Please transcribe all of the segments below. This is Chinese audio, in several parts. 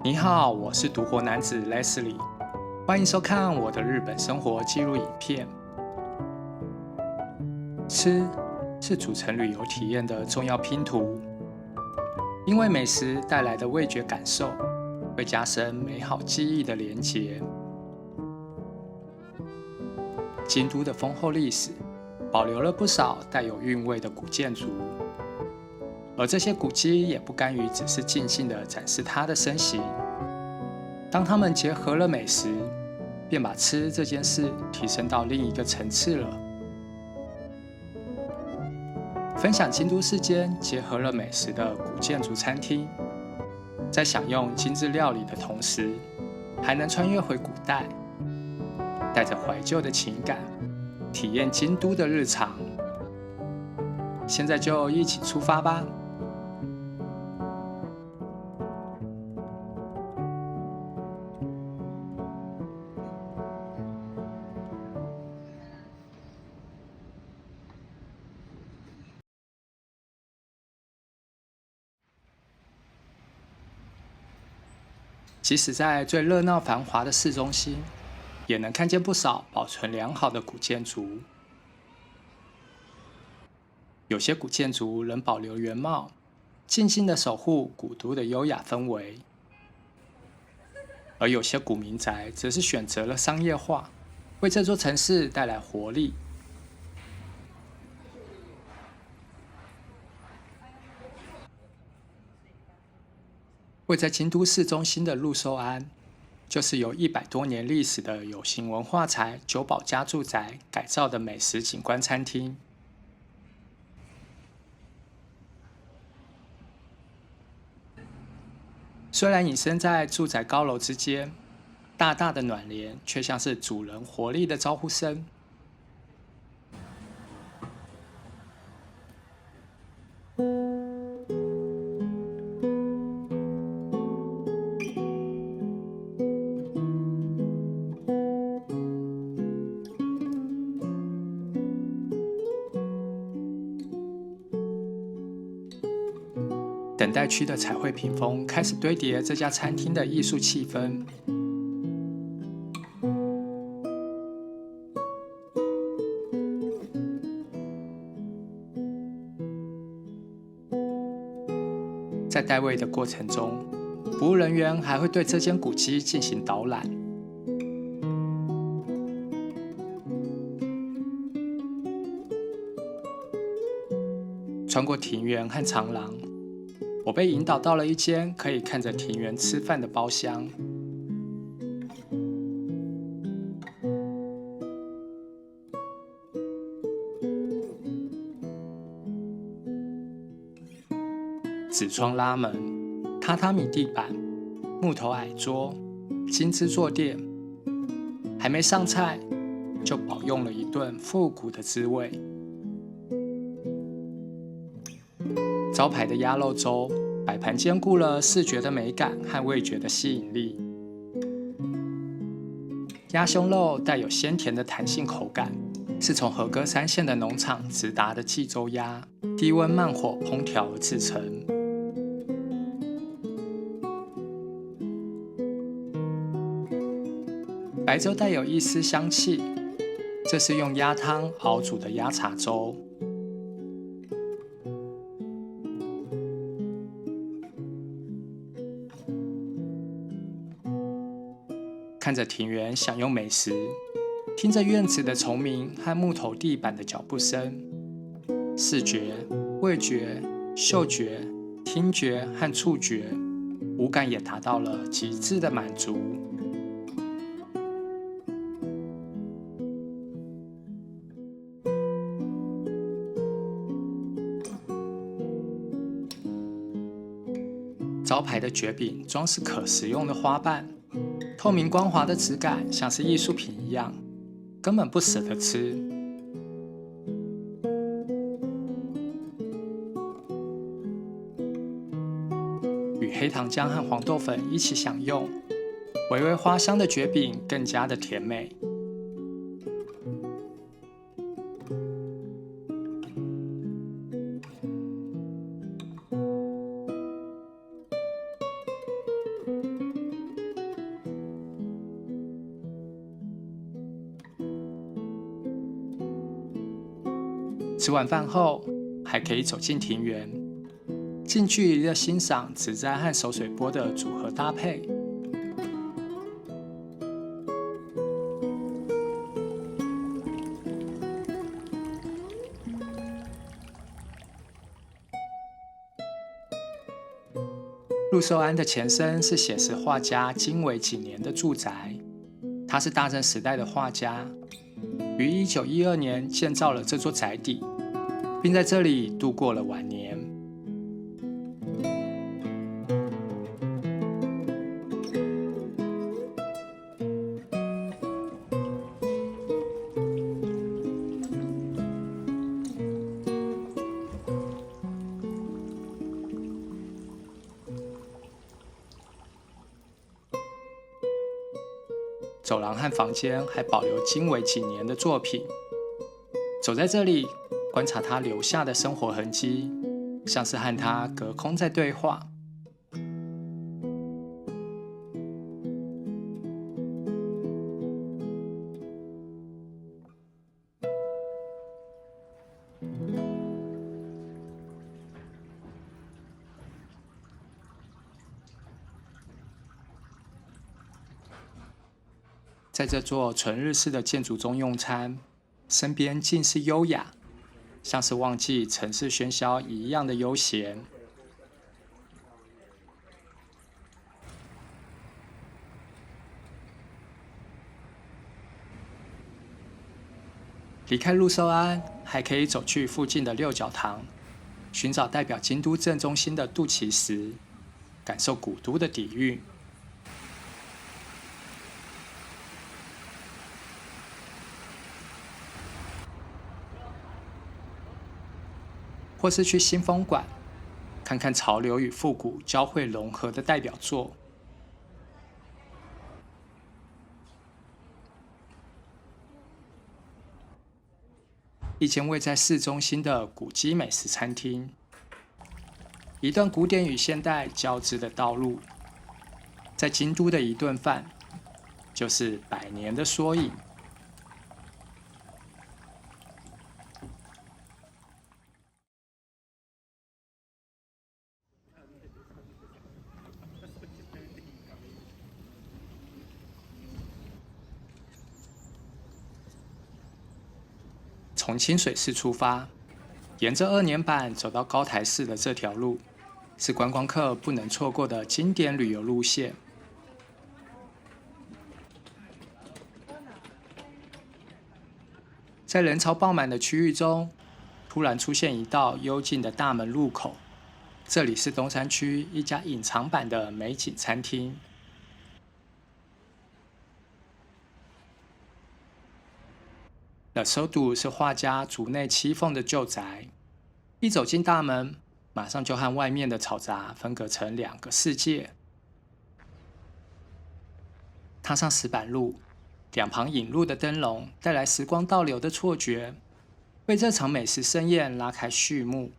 你好，我是独活男子 Leslie，欢迎收看我的日本生活记录影片。吃是组成旅游体验的重要拼图，因为美食带来的味觉感受，会加深美好记忆的连结。京都的丰厚历史，保留了不少带有韵味的古建筑，而这些古迹也不甘于只是静静地展示它的身形。当它们结合了美食，便把吃这件事提升到另一个层次了。分享京都市间结合了美食的古建筑餐厅，在享用精致料理的同时，还能穿越回古代，带着怀旧的情感，体验京都的日常。现在就一起出发吧！即使在最热闹繁华的市中心，也能看见不少保存良好的古建筑。有些古建筑仍保留原貌，静静地守护古都的优雅氛围；而有些古民宅则是选择了商业化，为这座城市带来活力。位在京都市中心的陆寿庵，就是由100多年历史的有形文化财久保家住宅改造的美食景观餐厅。虽然隐身在住宅高楼之间，大大的暖帘却像是主人活力的招呼声。等待区的彩绘屏风开始堆叠这家餐厅的艺术气氛。在待位的过程中，服务人员还会对这间古迹进行导览。穿过庭园和长廊，我被引导到了一间可以看着庭园吃饭的包厢。纸窗拉门、榻榻米地板、木头矮桌、金枝坐垫，还没上菜就饱用了一顿复古的滋味。招牌的鸭肉粥摆盘兼顾了视觉的美感和味觉的吸引力。鸭胸肉带有鲜甜的弹性口感，是从和歌山县的农场直达的济州鸭，低温慢火烹调而制成。白粥带有一丝香气，这是用鸭汤熬煮的鸭茶粥。看着庭园享用美食，听着院子的虫鸣和木头地板的脚步声，视觉、味觉、嗅觉、听觉和触觉，五感也达到了极致的满足。招牌的蕨饼装饰可食用的花瓣，透明光滑的质感像是艺术品一样，根本不舍得吃。与黑糖浆和黄豆粉一起享用，微微花香的蕨饼更加的甜美。吃完饭后，还可以走进庭园，近距离的欣赏植栽和手水波的组合搭配。陆寿庵的前身是写实画家金尾几年的住宅，他是大正时代的画家，于1912年建造了这座宅邸，并在这里度过了晚年。走廊和房间还保留经纬几年的作品，走在这里，观察他留下的生活痕迹，像是和他隔空在对话。在这座纯日式的建筑中用餐，身边尽是优雅，像是忘记城市喧嚣一样的悠闲。离开陆寿庵，还可以走去附近的六角堂，寻找代表京都正中心的肚脐石，感受古都的底蕴。或是去新风馆，看看潮流与复古交汇融合的代表作。一间位在市中心的古迹美食餐厅，一段古典与现代交织的道路，在京都的一顿饭，就是100年的缩影。从清水寺出发，沿着2年坂走到高台寺的这条路，是观光客不能错过的经典旅游路线。在人潮爆满的区域中，突然出现一道幽静的大门入口，这里是东山区一家隐藏版的美景餐厅。The Sodo 是画家竹内七凤的旧宅，一走进大门，马上就和外面的嘈杂分隔成2个世界。踏上石板路，两旁引路的灯笼带来时光倒流的错觉，为这场美食盛宴拉开序幕。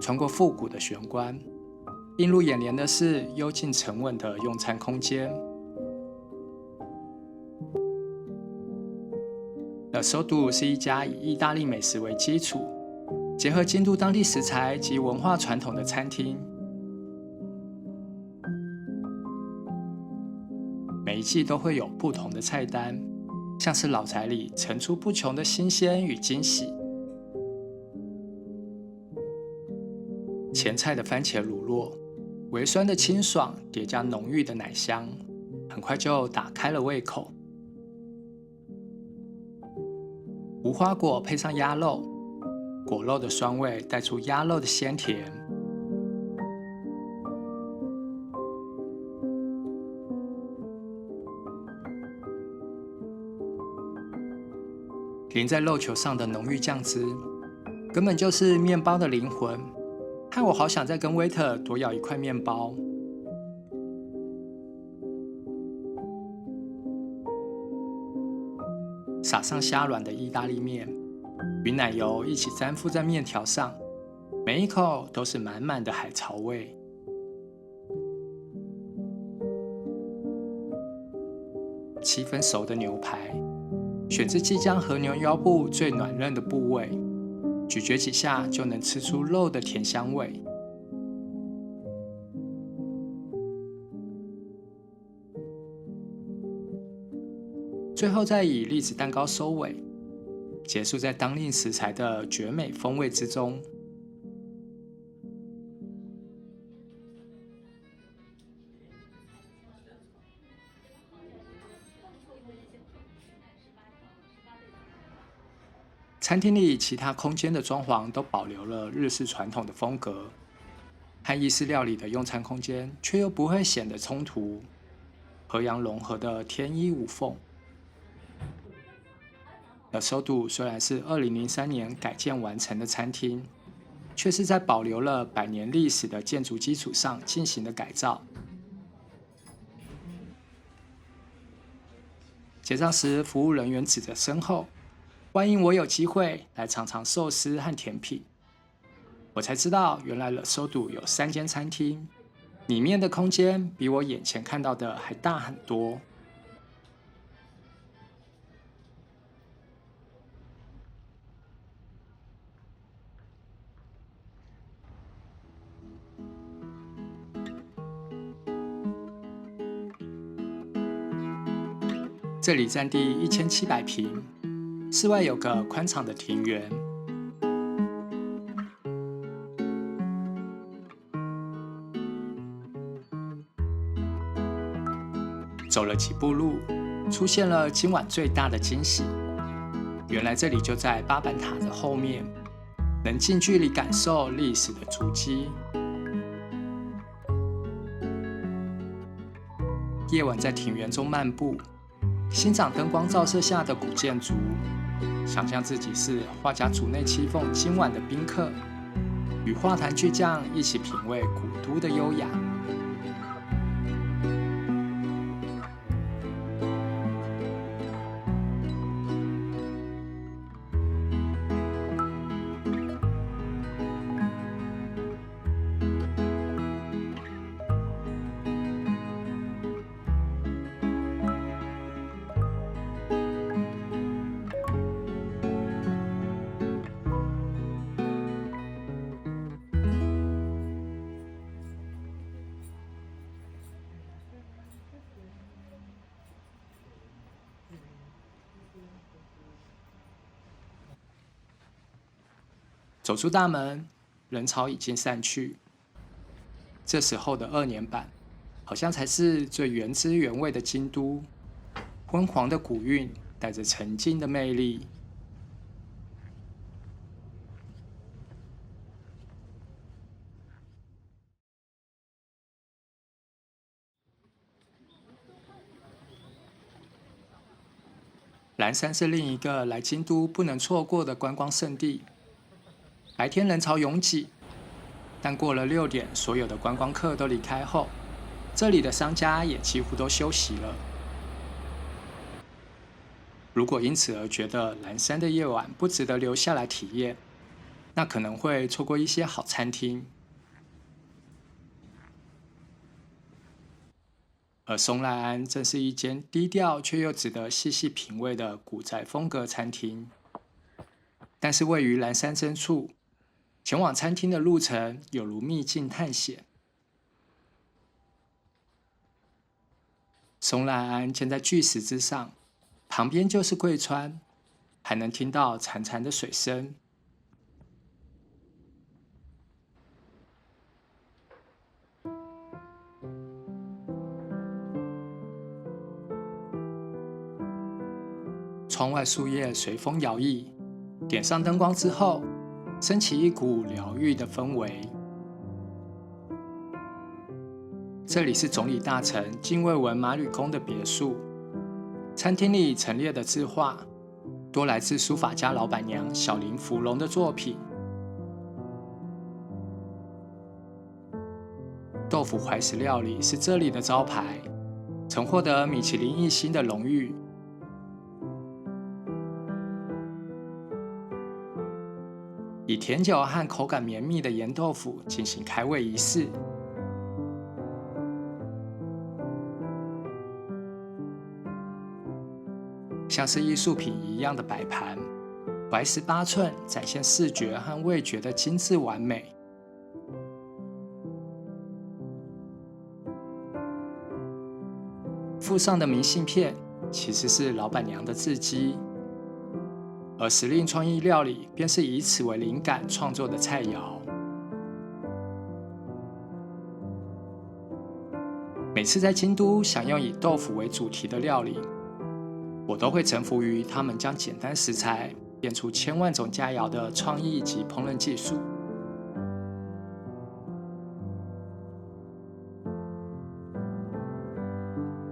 穿过复古的玄关，映入眼帘的是幽静沉稳的用餐空间。The Sodo 是一家以意大利美食为基础，结合京都当地食材及文化传统的餐厅。每一季都会有不同的菜单，像是老宅里层出不穷的新鲜与惊喜。前菜的番茄乳酪，微酸的清爽叠加浓郁的奶香，很快就打开了胃口。无花果配上鸭肉，果肉的酸味带出鸭肉的鲜甜。淋在肉球上的浓郁酱汁，根本就是面包的灵魂，害我好想再跟 waiter 多要一块面包。撒上虾软的意大利面，与奶油一起粘附在面条上，每一口都是满满的海潮味。7分熟的牛排，选自即将和牛腰部最软嫩的部位，咀嚼几下就能吃出肉的甜香味。最后再以栗子蛋糕收尾，结束在当令食材的绝美风味之中。餐厅里其他空间的装潢都保留了日式传统的风格，和意式料理的用餐空间却又不会显得冲突，和洋融合的天衣无缝。Le Sodou虽然是2003年改建完成的餐厅，却是在保留了100年历史的建筑基础上进行的改造。结账时，服务人员指着身后，欢迎我有机会来尝尝寿司和甜品。我才知道，原来Le Sodou有3间餐厅，里面的空间比我眼前看到的还大很多。这里占地1700平，室外有个宽敞的庭园。走了几步路，出现了今晚最大的惊喜。原来这里就在八坂塔的后面，能近距离感受历史的足迹。夜晚在庭园中漫步，欣赏灯光照射下的古建筑，想象自己是画家竹内栖凤今晚的宾客，与画坛巨匠一起品味古都的优雅。走出大门，人潮已经散去。这时候的2年版，好像才是最原汁原味的京都。昏黄的古韵带着沉静的魅力。岚山是另一个来京都不能错过的观光胜地。白天人潮拥挤，但过了6点，所有的观光客都离开后，这里的商家也几乎都休息了。如果因此而觉得岚山的夜晚不值得留下来体验，那可能会错过一些好餐厅。而松濑庵正是一间低调却又值得细细品味的古宅风格餐厅。但是位于岚山深处，前往餐厅的路程有如秘境探险。松濑庵建在巨石之上，旁边就是贵川，还能听到潺潺的水声。窗外树叶随风摇曳，点上灯光之后，升起一股疗愈的氛围。这里是总理大臣近卫文马吕公的别墅，餐厅里陈列的字画多来自书法家老板娘小林芙蓉的作品。豆腐怀石料理是这里的招牌，曾获得米其林1星的荣誉。以甜酒和口感绵密的盐豆腐进行开胃仪式。像是艺术品一样的摆盘，怀石8寸，展现视觉和味觉的精致完美。附上的明信片其实是老板娘的字迹，而时令创意料理便是以此为灵感创作的菜肴。每次在京都享用以豆腐为主题的料理，我都会臣服于他们将简单食材变出千万种佳肴的创意及烹饪技术。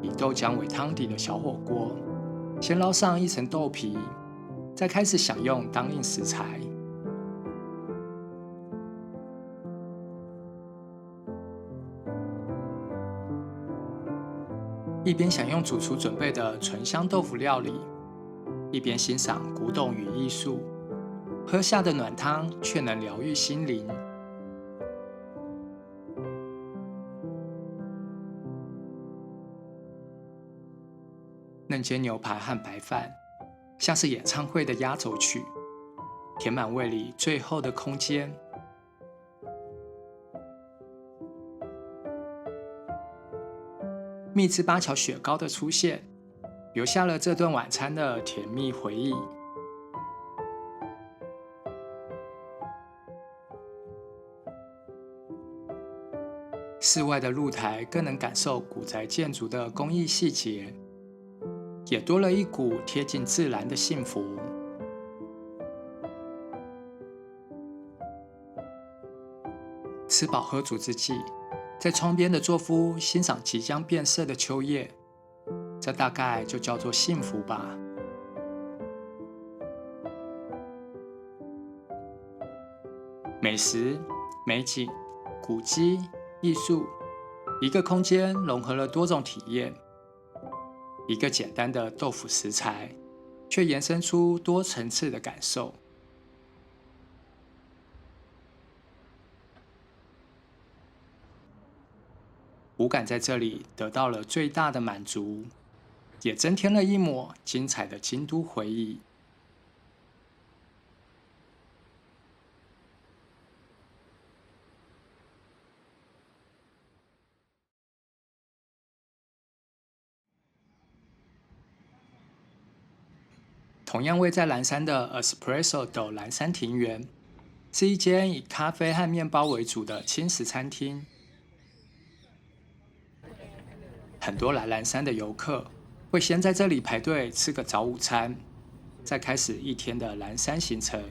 以豆浆为汤底的小火锅，先捞上一层豆皮，再开始享用当令食材。一边享用主厨准备的醇香豆腐料理，一边欣赏古董与艺术，喝下的暖汤却能疗愈心灵。嫩煎牛排和白饭，像是演唱会的压轴曲，填满胃里最后的空间。蜜汁八桥雪糕的出现，留下了这顿晚餐的甜蜜回忆。室外的露台更能感受古宅建筑的工艺细节，也多了一股贴近自然的幸福。吃饱喝足之际，在窗边的座夫欣赏即将变色的秋叶，这大概就叫做幸福吧。美食、美景、古迹、艺术，一个空间融合了多种体验。一个简单的豆腐食材，却延伸出多层次的感受。五感在这里得到了最大的满足，也增添了一抹精彩的京都回忆。同样位在蓝山的 Espresso do 蓝山庭园，是一间以咖啡和面包为主的轻食餐厅。很多来蓝山的游客会先在这里排队吃个早午餐，再开始一天的蓝山行程。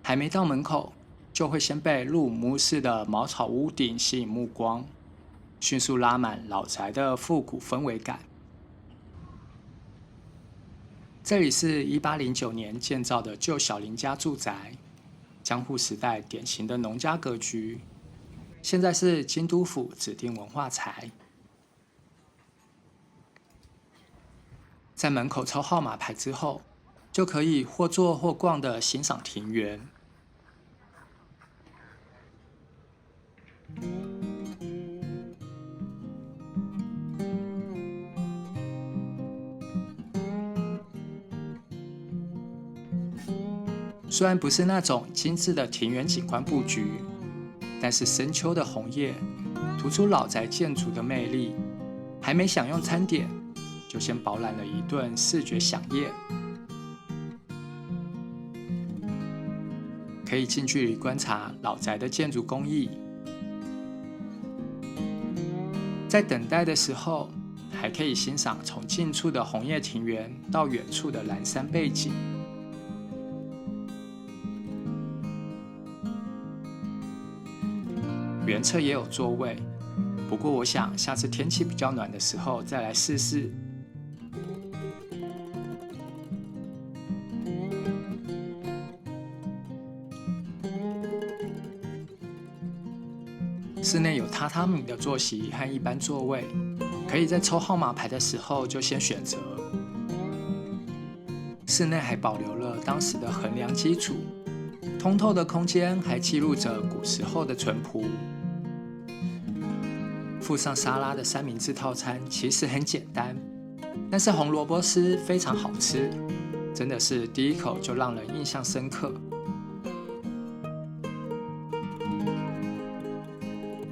还没到门口，就会先被入母式的茅草屋顶吸引目光，迅速拉满老宅的复古氛围感。这里是1809年建造的旧小林家住宅，江户时代典型的农家格局，现在是京都府指定文化财。在门口抽号码牌之后，就可以或坐或逛的欣赏庭园。虽然不是那种精致的庭园景观布局，但是深秋的红叶突出老宅建筑的魅力。还没享用餐点，就先饱览了一顿视觉飨宴。可以近距离观察老宅的建筑工艺。在等待的时候，还可以欣赏从近处的红叶庭园到远处的蓝山背景。园侧也有座位，不过我想下次天气比较暖的时候再来试试。室内有榻榻米的坐席和一般座位，可以在抽号码牌的时候就先选择。室内还保留了当时的衡量基础，通透的空间还记录着古时候的淳朴。附上沙拉的三明治套餐其实很简单，但是红萝卜丝非常好吃，真的是第一口就让人印象深刻。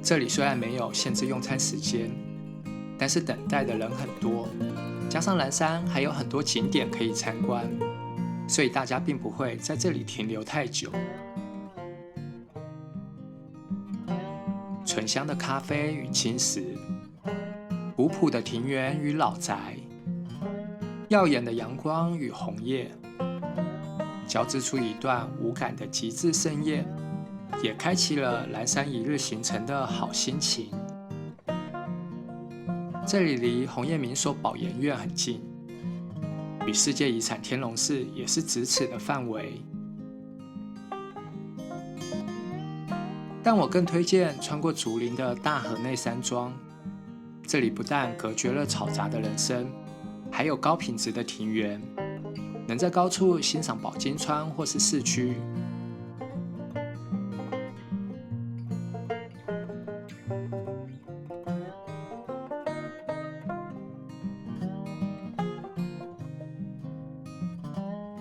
这里虽然没有限制用餐时间，但是等待的人很多，加上蓝山还有很多景点可以参观，所以大家并不会在这里停留太久。醇香的咖啡与青石，古朴的庭园与老宅，耀眼的阳光与红叶，交织出一段无感的极致盛宴，也开启了蓝山一日行程的好心情。这里离红叶民所宝岩院很近，与世界遗产天龙寺也是咫尺的范围。但我更推荐穿过竹林的大河内山庄，这里不但隔绝了嘈杂的人声，还有高品质的庭园，能在高处欣赏宝金川或是市区。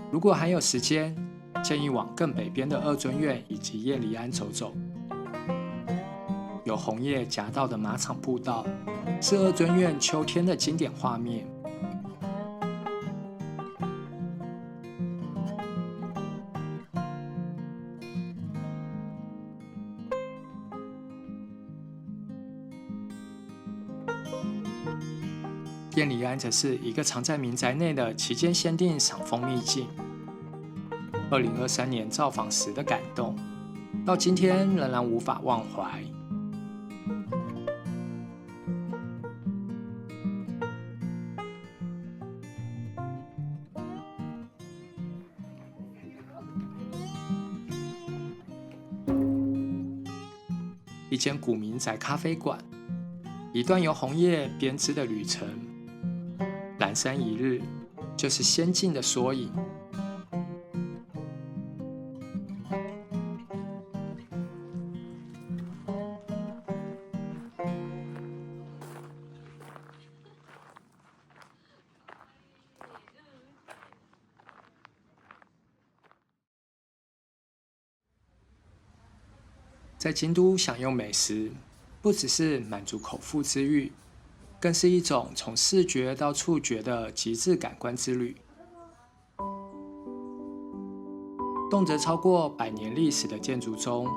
如果还有时间，建议往更北边的二尊院以及叶离庵走走。有红叶夹道的马场步道，是二尊院秋天的经典画面。叶离庵则是一个藏在民宅内的期间限定赏枫秘境。2023年造访时的感动，到今天仍然无法忘怀。一间古民宅咖啡馆，一段由红叶编织的旅程，蓝山一日就是仙境的缩影。在京都享用美食，不只是满足口腹之欲，更是一种从视觉到触觉的极致感官之旅。动辄超过100年历史的建筑中，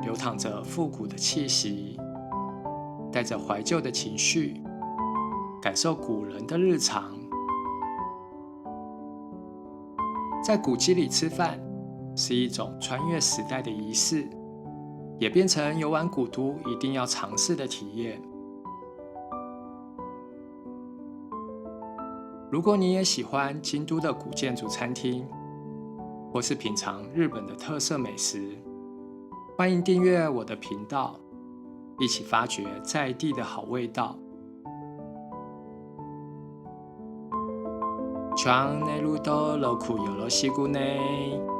流淌着复古的气息，带着怀旧的情绪，感受古人的日常。在古迹里吃饭，是一种穿越时代的仪式，也变成游玩古都一定要尝试的体验。如果你也喜欢京都的古建筑餐厅，或是品尝日本的特色美食，欢迎订阅我的频道，一起发掘在地的好味道。チャンネル登録よろしくね。